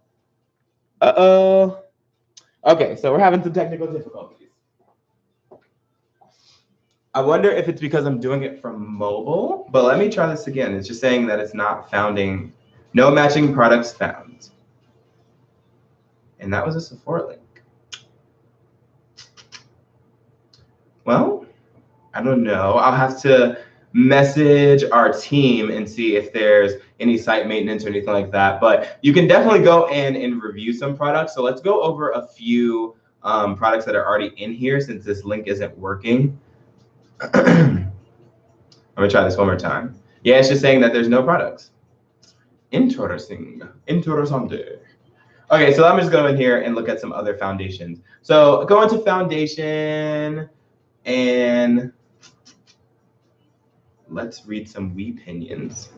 Uh-oh. Okay, so we're having some technical difficulties. I wonder if it's because I'm doing it from mobile, but let me try this again. It's just saying that it's not founding. No matching products found. And that was a Sephora link. Well, I don't know. I'll have to message our team and see if there's any site maintenance or anything like that. But you can definitely go in and review some products. So let's go over a few products that are already in here since this link isn't working. I'm gonna try this one more time. Yeah, it's just saying that there's no products. Interesting. Interessante. Okay, so I'm just going in here and look at some other foundations. So go into foundation and let's read some opinions.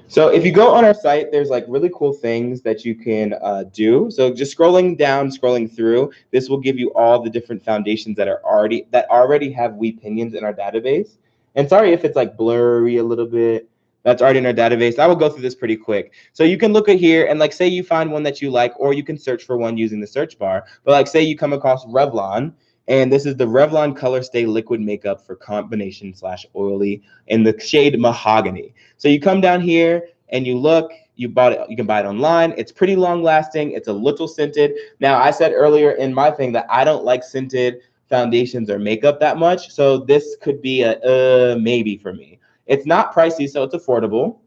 So if you go on our site, there's like really cool things that you can do. So just scrolling down, scrolling through, this will give you all the different foundations that already have opinions in our database. And sorry if it's like blurry a little bit. That's already in our database. I will go through this pretty quick. So you can look at here and like say you find one that you like, or you can search for one using the search bar. But like say you come across Revlon, and this is the Revlon Color Stay Liquid Makeup for combination / oily in the shade Mahogany. So you come down here and you look, you bought it, you can buy it online. It's pretty long lasting. It's a little scented. Now, I said earlier in my thing that I don't like scented foundations or makeup that much. So this could be a maybe for me. It's not pricey, so it's affordable.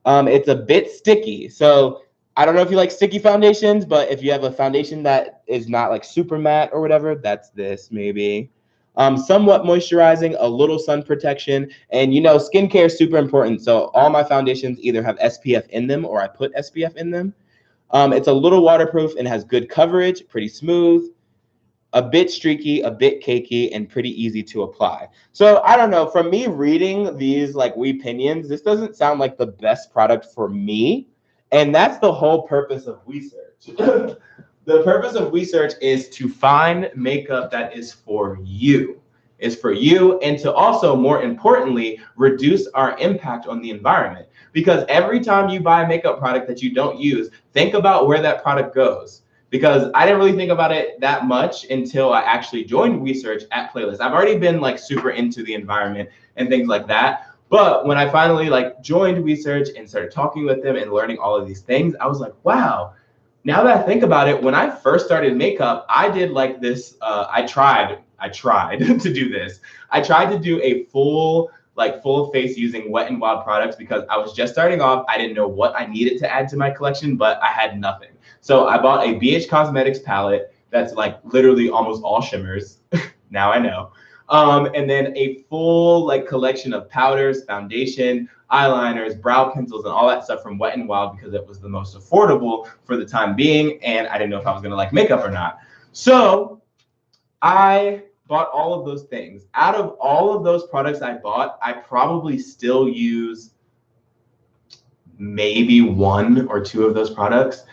It's a bit sticky. So I don't know if you like sticky foundations, but if you have a foundation that is not like super matte or whatever, that's this maybe. Somewhat moisturizing, a little sun protection, and you know, skincare is super important. So all my foundations either have SPF in them or I put SPF in them. It's a little waterproof and has good coverage, pretty smooth, a bit streaky, a bit cakey, and pretty easy to apply. So I don't know, from me reading these like opinions, this doesn't sound like the best product for me. And that's the whole purpose of Wheesearch. The purpose of Wheesearch is to find makeup that is for you. Is for you, and to also, more importantly, reduce our impact on the environment. because every time you buy a makeup product that you don't use, think about where that product goes. Because I didn't really think about it that much until I actually joined Wheesearch at Playlist. I've already been like super into the environment and things like that. But when I finally like joined Wheesearch and started talking with them and learning all of these things, I was like, wow. Now that I think about it, when I first started makeup, I did like this. I tried to do this. I tried to do a full face using Wet n Wild products because I was just starting off. I didn't know what I needed to add to my collection, but I had nothing. So I bought a BH Cosmetics palette that's like literally almost all shimmers. Now I know. And then a full like collection of powders, foundation, eyeliners, brow pencils, and all that stuff from Wet n Wild because it was the most affordable for the time being, and I didn't know if I was gonna like makeup or not. So I bought all of those things. Out of all of those products I bought, I probably still use maybe 1 or 2 of those products.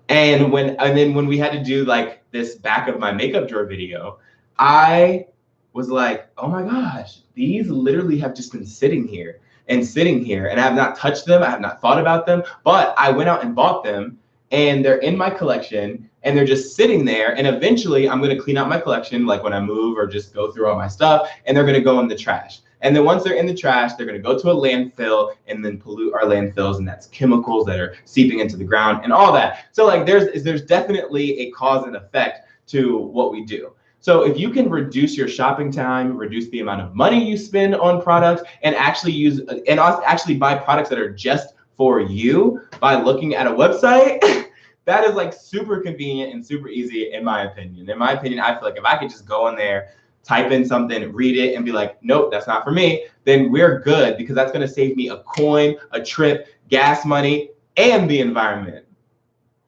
And then when we had to do like this back of my makeup drawer video, I was like, oh my gosh, these literally have just been sitting here, and I have not touched them. I have not thought about them, but I went out and bought them, and they're in my collection, and they're just sitting there. And eventually I'm going to clean out my collection, like when I move or just go through all my stuff, and they're going to go in the trash. And then once they're in the trash, they're going to go to a landfill and then pollute our landfills, and that's chemicals that are seeping into the ground and all that. So like there's definitely a cause and effect to what we do. So if you can reduce your shopping time, reduce the amount of money you spend on products, and actually buy products that are just for you by looking at a website, that is like super convenient and super easy in my opinion. In my opinion, I feel like if I could just go in there, type in something, read it, and be like, nope, that's not for me, then we're good, because that's going to save me a coin, a trip, gas money, and the environment.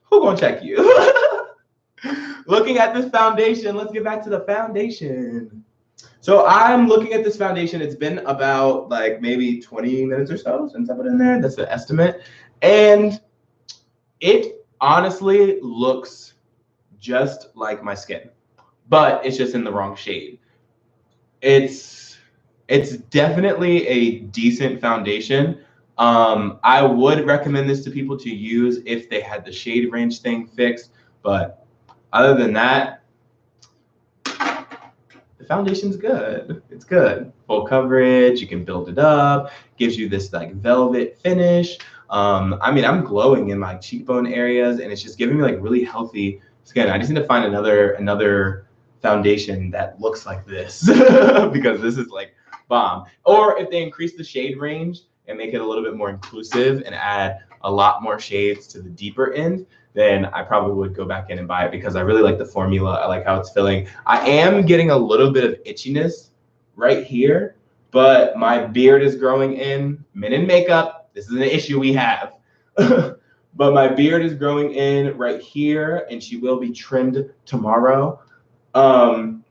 Who gonna check you? Looking at this foundation, let's get back to the foundation. So I'm looking at this foundation. It's been about like maybe 20 minutes or so since I put it in there. That's the estimate. And it honestly looks just like my skin, but it's just in the wrong shade. It's definitely a decent foundation. I would recommend this to people to use if they had the shade range thing fixed, but other than that, the foundation's good. It's good. Full coverage, you can build it up, gives you this like velvet finish. I mean, I'm glowing in my cheekbone areas, and it's just giving me like really healthy skin. I just need to find another foundation that looks like this because this is like bomb. Or if they increase the shade range and make it a little bit more inclusive and add a lot more shades to the deeper end, then I probably would go back in and buy it because I really like the formula. I like how it's filling. I am getting a little bit of itchiness right here, but my beard is growing in. Men in makeup, this is an issue we have. But my beard is growing in right here, and she will be trimmed tomorrow. And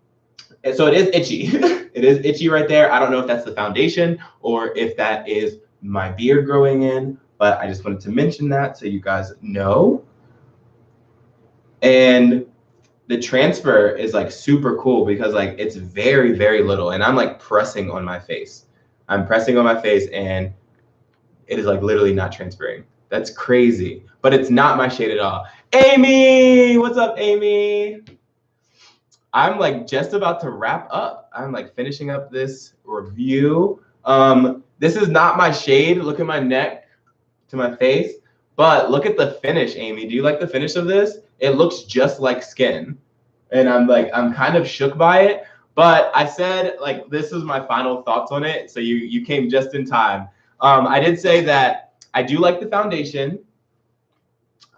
so it is itchy. It is itchy right there. I don't know if that's the foundation or if that is my beard growing in, but I just wanted to mention that so you guys know. And the transfer is like super cool because like it's very, very little, and I'm like pressing on my face. I'm pressing on my face and it is like literally not transferring. That's crazy, but it's not my shade at all. Amy, what's up, Amy? I'm like just about to wrap up. I'm like finishing up this review. This is not my shade. Look at my neck to my face, but look at the finish, Amy. Do you like the finish of this? It looks just like skin. And I'm kind of shook by it, but I said like this is my final thoughts on it. So you came just in time. I did say that I do like the foundation.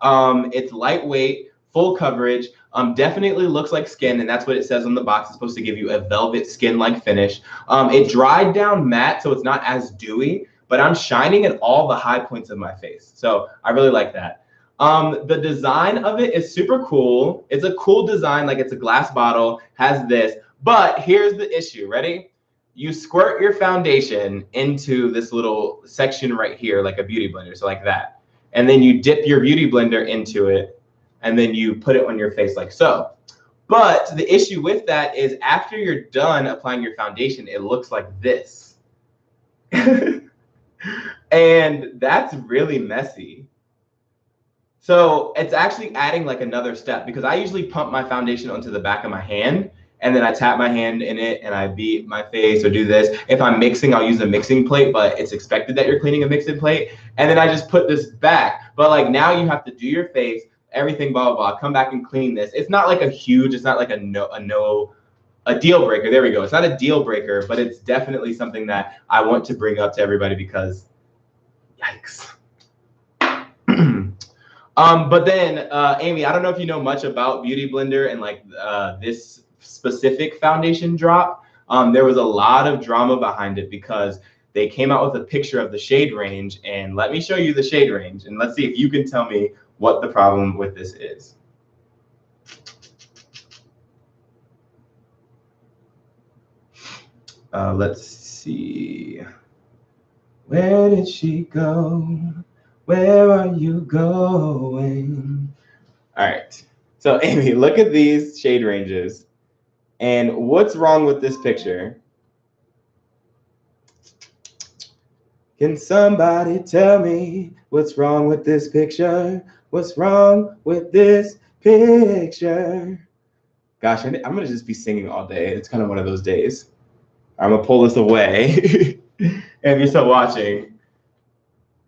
It's lightweight, full coverage, definitely looks like skin, and that's what it says on the box. It's supposed to give you a velvet skin-like finish. It dried down matte, so it's not as dewy, but I'm shining at all the high points of my face. So I really like that. The design of it is super cool. It's a cool design, like it's a glass bottle, has this, but here's the issue, ready? You squirt your foundation into this little section right here, like a beauty blender, so like that. And then you dip your beauty blender into it, and then you put it on your face like so. But the issue with that is after you're done applying your foundation, it looks like this. And that's really messy. So it's actually adding like another step because I usually pump my foundation onto the back of my hand and then I tap my hand in it and I beat my face or do this. If I'm mixing, I'll use a mixing plate, but it's expected that you're cleaning a mixing plate. And then I just put this back. But like now you have to do your face, everything, blah, blah, blah, come back and clean this. It's not like it's not like a deal breaker. There we go. It's not a deal breaker, but it's definitely something that I want to bring up to everybody because yikes. But then, Amy, I don't know if you know much about Beauty Blender and like this specific foundation drop. There was a lot of drama behind it because they came out with a picture of the shade range, and let me show you the shade range, and let's see if you can tell me what the problem with this is. Let's see. Where did she go? Where are you going? All right. So Amy, look at these shade ranges. And what's wrong with this picture? Can somebody tell me what's wrong with this picture? What's wrong with this picture? Gosh, I'm gonna just be singing all day. It's kind of one of those days. I'm gonna pull this away. And if you're still watching,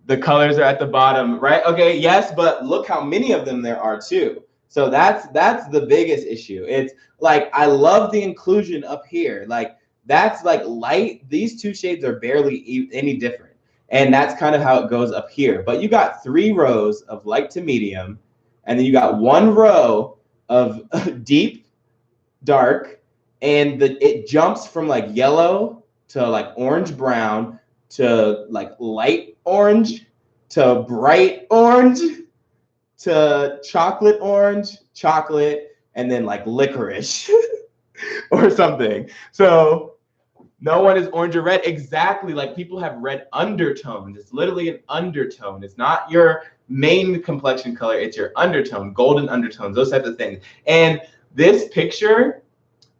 the colors are at the bottom, right? Okay, yes, but look how many of them there are too. So that's the biggest issue. It's like I love the inclusion up here. Like that's like light. These two shades are barely any different. And that's kind of how it goes up here. But you got 3 rows of light to medium, and then you got 1 row of deep, dark, and it jumps from like yellow to like orange brown to like light orange to bright orange to chocolate orange, chocolate, and then like licorice or something. So no one is orange or red. Exactly. Like people have red undertones. It's literally an undertone. It's not your main complexion color. It's your undertone, golden undertones, those types of things. And this picture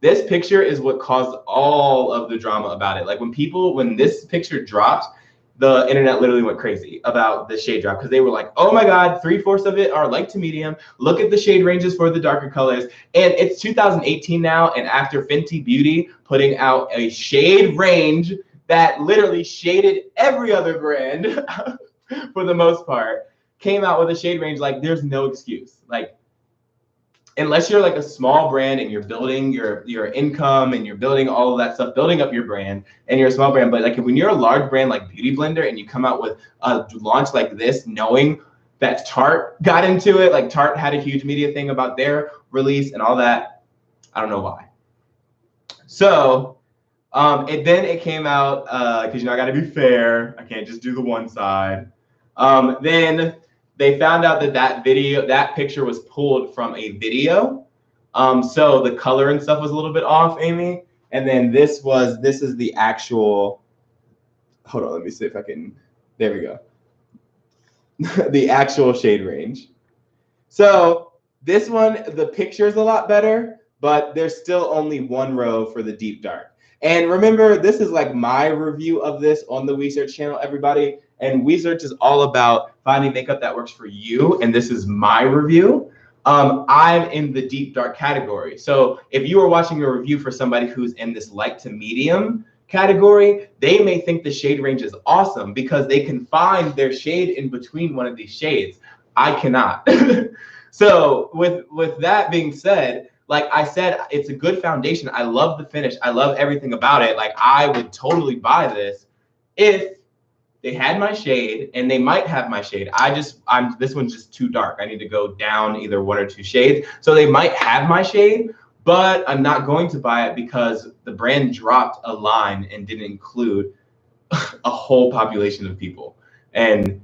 is what caused all of the drama about it. Like when this picture dropped, the internet literally went crazy about the shade drop because they were like, oh my God, 3/4 of it are light to medium. Look at the shade ranges for the darker colors. And it's 2018 now, and after Fenty Beauty putting out a shade range that literally shaded every other brand for the most part, came out with a shade range, like there's no excuse. Like unless you're like a small brand and you're building your income and you're building all of that stuff, building up your brand and you're a small brand, but like when you're a large brand like Beauty Blender and you come out with a launch like this, knowing that Tarte got into it, like Tarte had a huge media thing about their release and all that, I don't know why. So then it came out, because I gotta be fair, I can't just do the one side. Then they found out that picture was pulled from a video. So the color and stuff was a little bit off, Amy. And then this is the actual, hold on, let me see if I can, there we go. The actual shade range. So this one, the picture is a lot better, but there's still only 1 row for the deep dark. And remember, this is like my review of this on the Wheesearch channel, everybody. And Wheesearch is all about finding makeup that works for you. And this is my review. I'm in the deep dark category. So if you are watching a review for somebody who's in this light to medium category, they may think the shade range is awesome because they can find their shade in between one of these shades. I cannot. So with that being said, like I said, it's a good foundation. I love the finish. I love everything about it. Like I would totally buy this if they had my shade, and they might have my shade. This one's just too dark. I need to go down either 1 or 2 shades. So they might have my shade, but I'm not going to buy it because the brand dropped a line and didn't include a whole population of people. And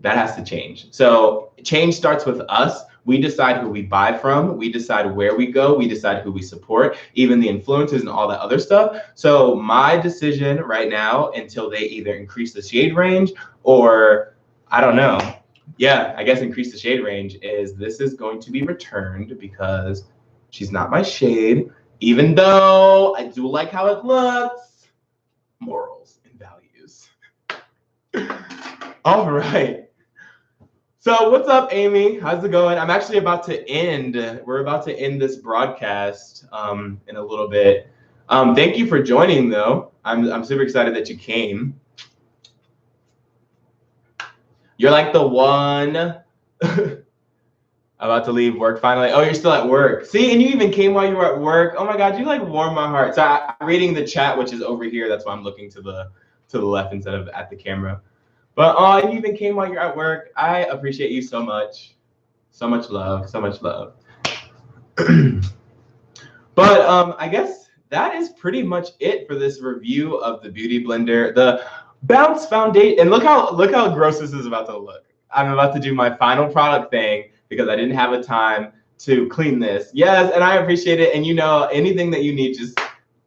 that has to change. So change starts with us. We decide who we buy from. We decide where we go. We decide who we support, even the influencers and all that other stuff. So my decision right now, until they either increase the shade range or I don't know. Yeah, I guess increase the shade range is this is going to be returned because she's not my shade, even though I do like how it looks. Morals and values. All right. So what's up, Amy? How's it going? I'm actually about to end. We're about to end this broadcast in a little bit. Thank you for joining, though. I'm super excited that you came. You're like the one about to leave work finally. Oh, you're still at work. See, and you even came while you were at work. Oh my God, you like warm my heart. So I'm reading the chat, which is over here. That's why I'm looking to the left instead of at the camera. But oh, and you even came while you're at work. I appreciate you so much. So much love. So much love. But I guess that is pretty much it for this review of the Beauty Blender, the Bounce Foundation. And look how gross this is about to look. I'm about to do my final product thing because I didn't have a time to clean this. Yes, and I appreciate it. And you know, anything that you need, just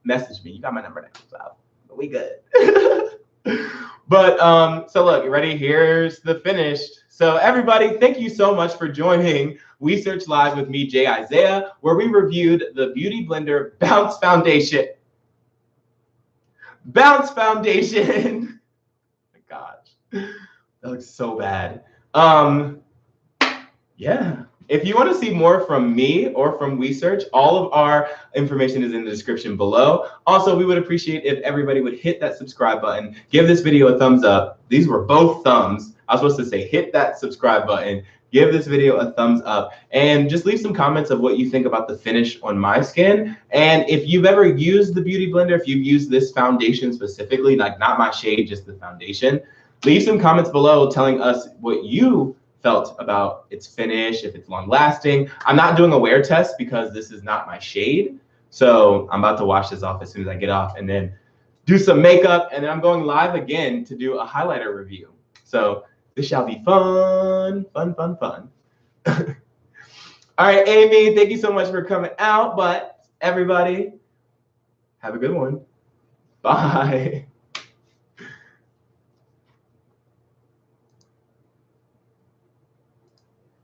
message me. You got my number now, so we good. But so look, ready? Here's the finished. So everybody, thank you so much for joining Wheesearch Live with me, Jay Iziah, where we reviewed the Beauty Blender Bounce Foundation. Bounce Foundation. Oh my gosh, that looks so bad. Yeah. If you want to see more from me or from Wheesearch, all of our information is in the description below. Also, we would appreciate if everybody would hit that subscribe button, give this video a thumbs up. These were both thumbs. I was supposed to say hit that subscribe button, give this video a thumbs up, and just leave some comments of what you think about the finish on my skin. And if you've ever used the Beauty Blender, if you've used this foundation specifically, like not my shade, just the foundation, leave some comments below telling us what you felt about its finish, if it's long lasting. I'm not doing a wear test because this is not my shade. So I'm about to wash this off as soon as I get off and then do some makeup. And then I'm going live again to do a highlighter review. So this shall be fun, fun, fun, fun. All right, Amy, thank you so much for coming out. But everybody, have a good one. Bye.